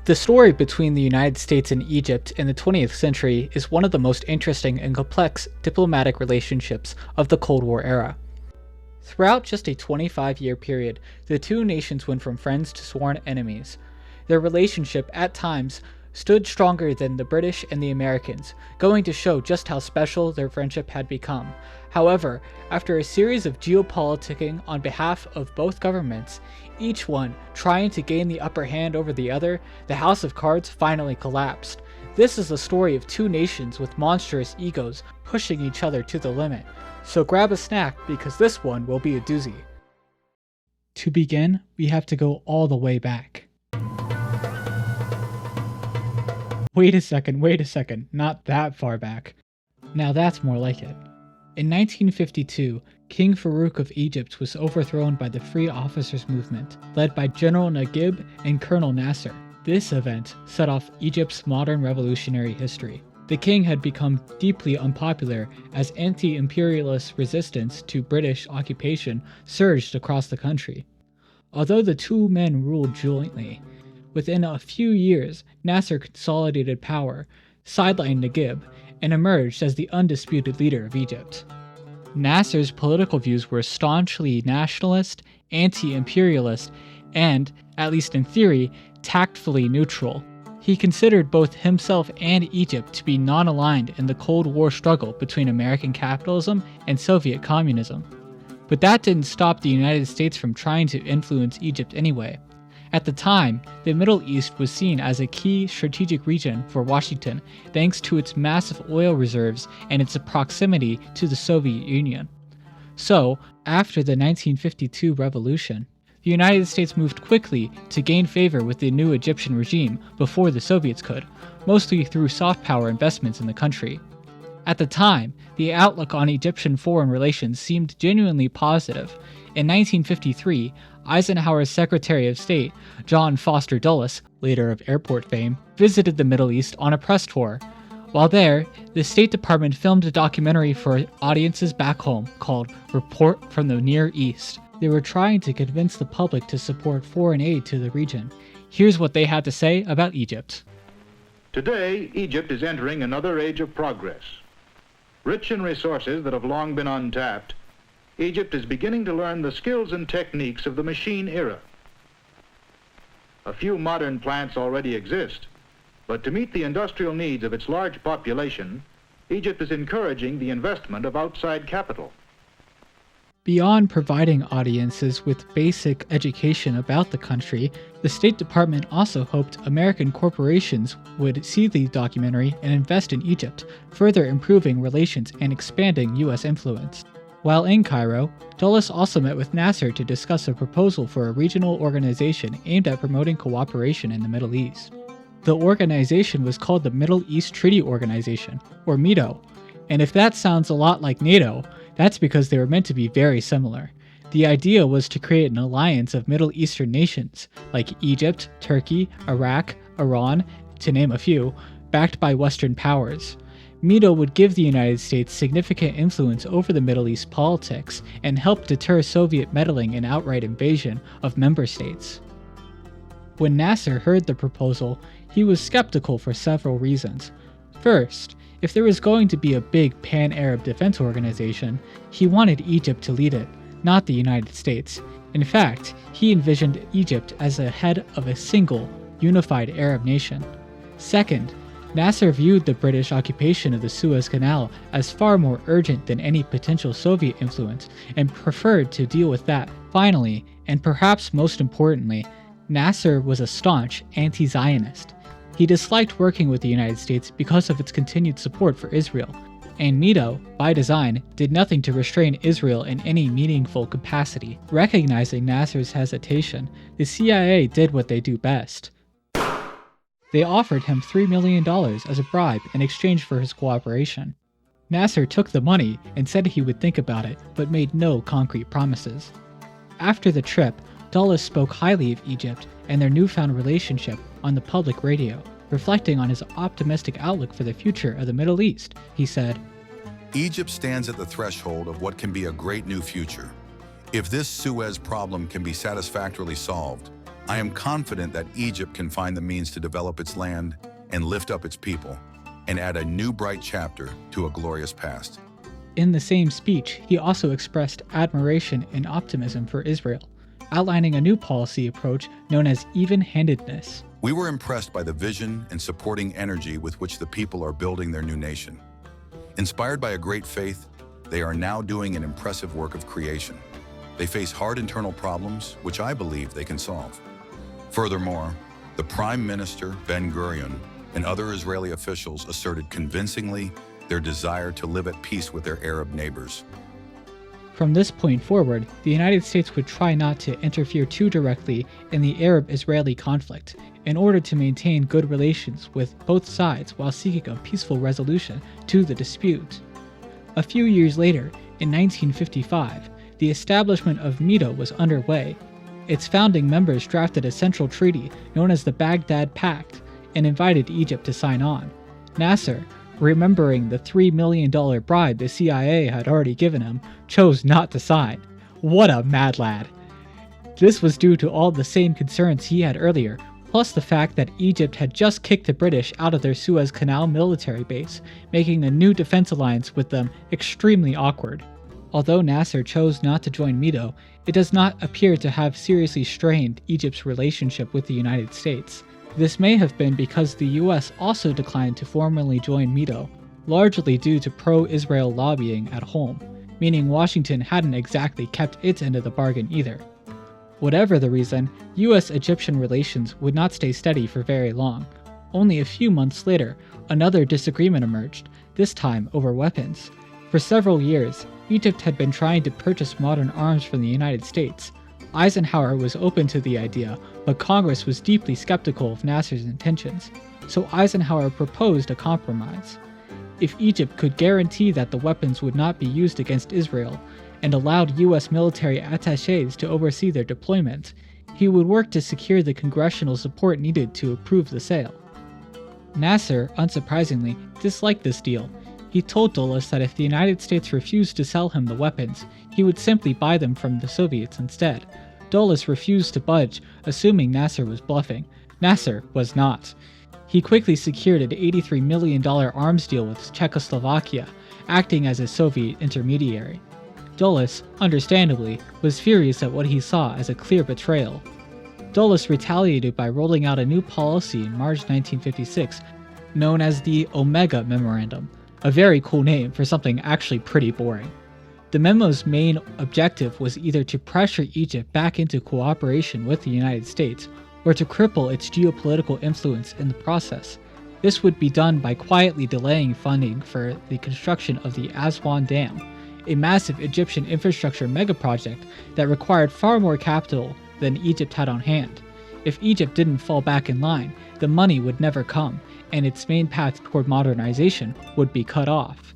The story between the United States and Egypt in the 20th century is one of the most interesting and complex diplomatic relationships of the Cold War era. Throughout just a 25-year period, the two nations went from friends to sworn enemies. Their relationship, at times, stood stronger than the British and the Americans, going to show just how special their friendship had become. However, after a series of geopoliticking on behalf of both governments, each one trying to gain the upper hand over the other, the House of Cards finally collapsed. This is the story of two nations with monstrous egos pushing each other to the limit. So grab a snack because this one will be a doozy. To begin, we have to go all the way back. Wait a second, not that far back. Now that's more like it. In 1952, King Farouk of Egypt was overthrown by the Free Officers Movement, led by General Naguib and Colonel Nasser. This event set off Egypt's modern revolutionary history. The king had become deeply unpopular as anti-imperialist resistance to British occupation surged across the country. Although the two men ruled jointly, within a few years, Nasser consolidated power, sidelined Naguib, and emerged as the undisputed leader of Egypt. Nasser's political views were staunchly nationalist, anti-imperialist, and, at least in theory, tactfully neutral. He considered both himself and Egypt to be non-aligned in the Cold War struggle between American capitalism and Soviet communism. But that didn't stop the United States from trying to influence Egypt anyway. At the time, the Middle East was seen as a key strategic region for Washington thanks to its massive oil reserves and its proximity to the Soviet Union. So, after the 1952 revolution, the United States moved quickly to gain favor with the new Egyptian regime before the Soviets could, mostly through soft power investments in the country. At the time, the outlook on Egyptian foreign relations seemed genuinely positive. In 1953, Eisenhower's Secretary of State, John Foster Dulles, later of airport fame, visited the Middle East on a press tour. While there, the State Department filmed a documentary for audiences back home called Report from the Near East. They were trying to convince the public to support foreign aid to the region. Here's what they had to say about Egypt. Today, Egypt is entering another age of progress. Rich in resources that have long been untapped, Egypt is beginning to learn the skills and techniques of the machine era. A few modern plants already exist, but to meet the industrial needs of its large population, Egypt is encouraging the investment of outside capital. Beyond providing audiences with basic education about the country, the State Department also hoped American corporations would see the documentary and invest in Egypt, further improving relations and expanding U.S. influence. While in Cairo, Dulles also met with Nasser to discuss a proposal for a regional organization aimed at promoting cooperation in the Middle East. The organization was called the Middle East Treaty Organization, or MITO, and if that sounds a lot like NATO, that's because they were meant to be very similar. The idea was to create an alliance of Middle Eastern nations, like Egypt, Turkey, Iraq, Iran, to name a few, backed by Western powers. MITO would give the United States significant influence over the Middle East politics and help deter Soviet meddling and outright invasion of member states. When Nasser heard the proposal, he was skeptical for several reasons. First, if there was going to be a big pan-Arab defense organization, he wanted Egypt to lead it, not the United States. In fact, he envisioned Egypt as the head of a single, unified Arab nation. Second, Nasser viewed the British occupation of the Suez Canal as far more urgent than any potential Soviet influence, and preferred to deal with that. Finally, and perhaps most importantly, Nasser was a staunch anti-Zionist. He disliked working with the United States because of its continued support for Israel, and MITO, by design, did nothing to restrain Israel in any meaningful capacity. Recognizing Nasser's hesitation, the CIA did what they do best. They offered him $3 million as a bribe in exchange for his cooperation. Nasser took the money and said he would think about it, but made no concrete promises. After the trip, Dulles spoke highly of Egypt and their newfound relationship on the public radio, reflecting on his optimistic outlook for the future of the Middle East. He said, Egypt stands at the threshold of what can be a great new future. If this Suez problem can be satisfactorily solved, I am confident that Egypt can find the means to develop its land and lift up its people, and add a new bright chapter to a glorious past. In the same speech, he also expressed admiration and optimism for Israel, outlining a new policy approach known as even-handedness. We were impressed by the vision and supporting energy with which the people are building their new nation. Inspired by a great faith, they are now doing an impressive work of creation. They face hard internal problems, which I believe they can solve. Furthermore, the Prime Minister, Ben-Gurion, and other Israeli officials asserted convincingly their desire to live at peace with their Arab neighbors. From this point forward, the United States would try not to interfere too directly in the Arab-Israeli conflict in order to maintain good relations with both sides while seeking a peaceful resolution to the dispute. A few years later, in 1955, the establishment of MEDO was underway. Its founding members drafted a central treaty known as the Baghdad Pact and invited Egypt to sign on. Nasser, remembering the $3 million bribe the CIA had already given him, chose not to sign. What a mad lad. This was due to all the same concerns he had earlier, plus the fact that Egypt had just kicked the British out of their Suez Canal military base, making a new defense alliance with them extremely awkward. Although Nasser chose not to join MEDO, it does not appear to have seriously strained Egypt's relationship with the United States. This may have been because the US also declined to formally join MEDO, largely due to pro-Israel lobbying at home, meaning Washington hadn't exactly kept its end of the bargain either. Whatever the reason, US-Egyptian relations would not stay steady for very long. Only a few months later, another disagreement emerged, this time over weapons. For several years, Egypt had been trying to purchase modern arms from the United States. Eisenhower was open to the idea, but Congress was deeply skeptical of Nasser's intentions, so Eisenhower proposed a compromise. If Egypt could guarantee that the weapons would not be used against Israel, and allowed US military attachés to oversee their deployment, he would work to secure the congressional support needed to approve the sale. Nasser, unsurprisingly, disliked this deal. He told Dulles that if the United States refused to sell him the weapons, he would simply buy them from the Soviets instead. Dulles refused to budge, assuming Nasser was bluffing. Nasser was not. He quickly secured an $83 million arms deal with Czechoslovakia, acting as a Soviet intermediary. Dulles, understandably, was furious at what he saw as a clear betrayal. Dulles retaliated by rolling out a new policy in March 1956, known as the Omega Memorandum, a very cool name for something actually pretty boring. The memo's main objective was either to pressure Egypt back into cooperation with the United States, or to cripple its geopolitical influence in the process. This would be done by quietly delaying funding for the construction of the Aswan Dam, a massive Egyptian infrastructure megaproject that required far more capital than Egypt had on hand. If Egypt didn't fall back in line, the money would never come, and its main path toward modernization would be cut off.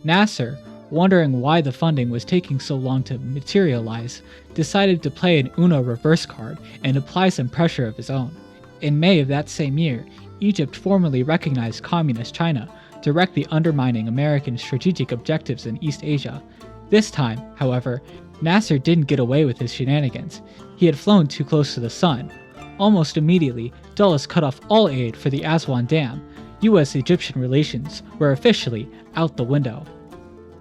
Nasser, wondering why the funding was taking so long to materialize, decided to play an Uno reverse card and apply some pressure of his own. In May of that same year, Egypt formally recognized Communist China, directly undermining American strategic objectives in East Asia. This time, however, Nasser didn't get away with his shenanigans. He had flown too close to the sun. Almost immediately, Dulles cut off all aid for the Aswan Dam. US-Egyptian relations were officially out the window.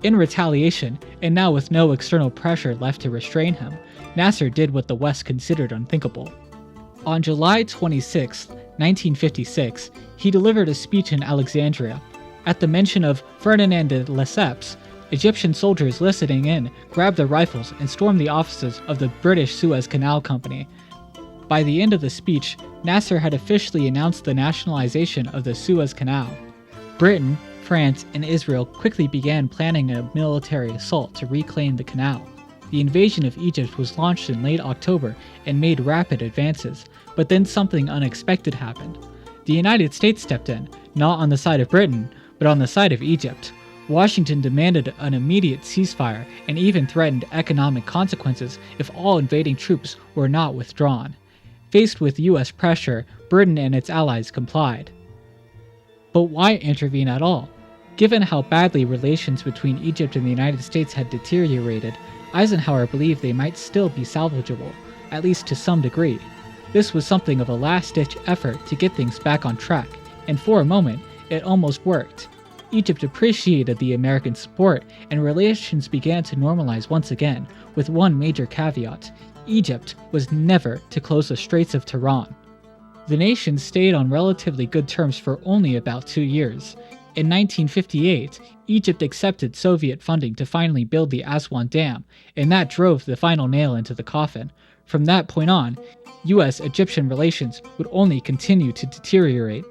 In retaliation, and now with no external pressure left to restrain him, Nasser did what the West considered unthinkable. On July 26, 1956, he delivered a speech in Alexandria. At the mention of Ferdinand de Lesseps, Egyptian soldiers listening in grabbed their rifles and stormed the offices of the British Suez Canal Company. By the end of the speech, Nasser had officially announced the nationalization of the Suez Canal. Britain, France, and Israel quickly began planning a military assault to reclaim the canal. The invasion of Egypt was launched in late October and made rapid advances, but then something unexpected happened. The United States stepped in, not on the side of Britain, but on the side of Egypt. Washington demanded an immediate ceasefire and even threatened economic consequences if all invading troops were not withdrawn. Faced with US pressure, Britain and its allies complied. But why intervene at all? Given how badly relations between Egypt and the United States had deteriorated, Eisenhower believed they might still be salvageable, at least to some degree. This was something of a last-ditch effort to get things back on track, and for a moment, it almost worked. Egypt appreciated the American support, and relations began to normalize once again, with one major caveat: Egypt was never to close the Straits of Tiran. The nation stayed on relatively good terms for only about 2 years. In 1958, Egypt accepted Soviet funding to finally build the Aswan Dam, and that drove the final nail into the coffin. From that point on, US-Egyptian relations would only continue to deteriorate.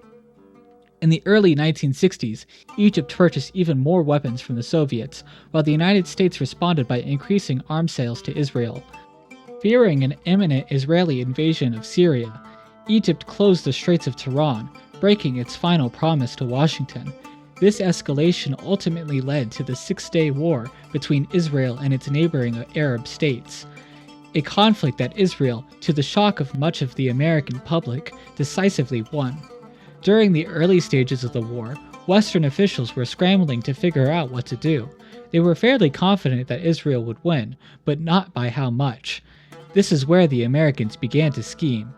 In the early 1960s, Egypt purchased even more weapons from the Soviets, while the United States responded by increasing arms sales to Israel. Fearing an imminent Israeli invasion of Syria, Egypt closed the Straits of Tiran, breaking its final promise to Washington. This escalation ultimately led to the Six-Day War between Israel and its neighboring Arab states, a conflict that Israel, to the shock of much of the American public, decisively won. During the early stages of the war, Western officials were scrambling to figure out what to do. They were fairly confident that Israel would win, but not by how much. This is where the Americans began to scheme.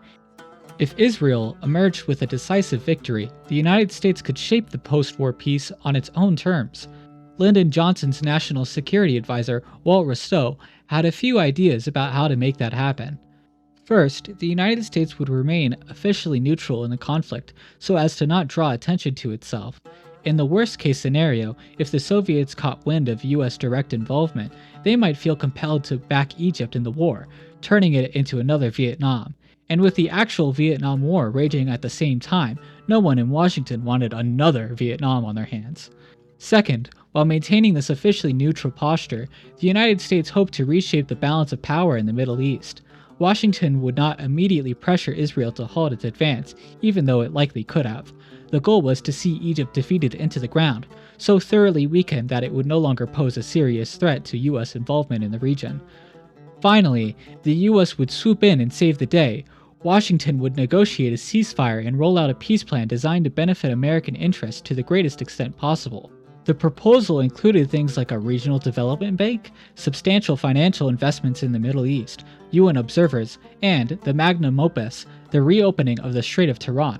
If Israel emerged with a decisive victory, the United States could shape the post-war peace on its own terms. Lyndon Johnson's national security advisor, Walt Rostow, had a few ideas about how to make that happen. First, the United States would remain officially neutral in the conflict so as to not draw attention to itself. In the worst-case scenario, if the Soviets caught wind of US direct involvement, they might feel compelled to back Egypt in the war, turning it into another Vietnam. And with the actual Vietnam War raging at the same time, no one in Washington wanted another Vietnam on their hands. Second, while maintaining this officially neutral posture, the United States hoped to reshape the balance of power in the Middle East. Washington would not immediately pressure Israel to halt its advance, even though it likely could have. The goal was to see Egypt defeated into the ground, so thoroughly weakened that it would no longer pose a serious threat to US involvement in the region. Finally, the US would swoop in and save the day. Washington would negotiate a ceasefire and roll out a peace plan designed to benefit American interests to the greatest extent possible. The proposal included things like a regional development bank, substantial financial investments in the Middle East, UN observers, and, the magnum opus, the reopening of the Strait of Tiran.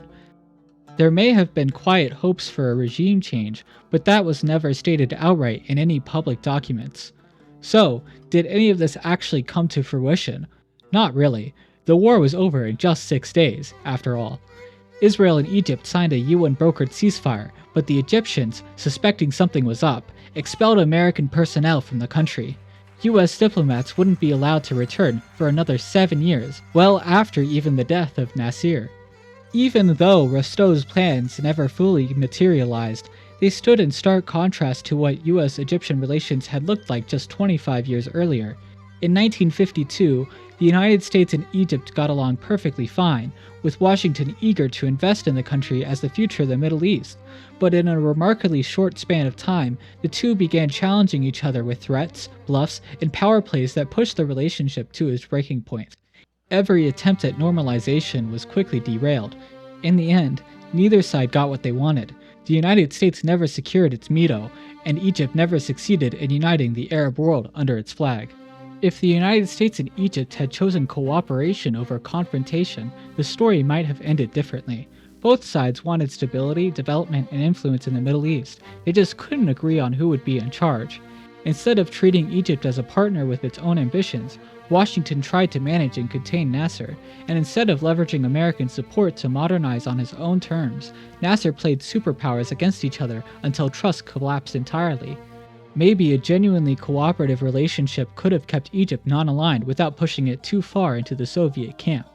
There may have been quiet hopes for a regime change, but that was never stated outright in any public documents. So, did any of this actually come to fruition? Not really. The war was over in just 6 days, after all. Israel and Egypt signed a UN-brokered ceasefire, but the Egyptians, suspecting something was up, expelled American personnel from the country. US diplomats wouldn't be allowed to return for another 7 years, well after even the death of Nasser. Even though Rostow's plans never fully materialized, they stood in stark contrast to what US-Egyptian relations had looked like just 25 years earlier. In 1952, the United States and Egypt got along perfectly fine, with Washington eager to invest in the country as the future of the Middle East. But in a remarkably short span of time, the two began challenging each other with threats, bluffs, and power plays that pushed the relationship to its breaking point. Every attempt at normalization was quickly derailed. In the end, neither side got what they wanted. The United States never secured its veto, and Egypt never succeeded in uniting the Arab world under its flag. If the United States and Egypt had chosen cooperation over confrontation, the story might have ended differently. Both sides wanted stability, development, and influence in the Middle East. They just couldn't agree on who would be in charge. Instead of treating Egypt as a partner with its own ambitions, Washington tried to manage and contain Nasser, and instead of leveraging American support to modernize on his own terms, Nasser played superpowers against each other until trust collapsed entirely. Maybe a genuinely cooperative relationship could have kept Egypt non-aligned without pushing it too far into the Soviet camp.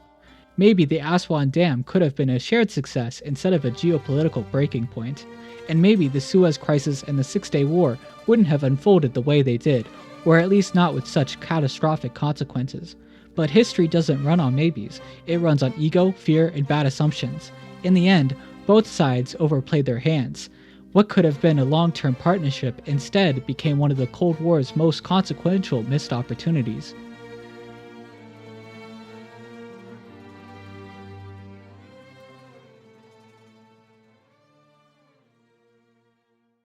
Maybe the Aswan Dam could have been a shared success instead of a geopolitical breaking point. And maybe the Suez Crisis and the Six-Day War wouldn't have unfolded the way they did, or at least not with such catastrophic consequences. But history doesn't run on maybes, it runs on ego, fear, and bad assumptions. In the end, both sides overplayed their hands. What could have been a long-term partnership instead became one of the Cold War's most consequential missed opportunities.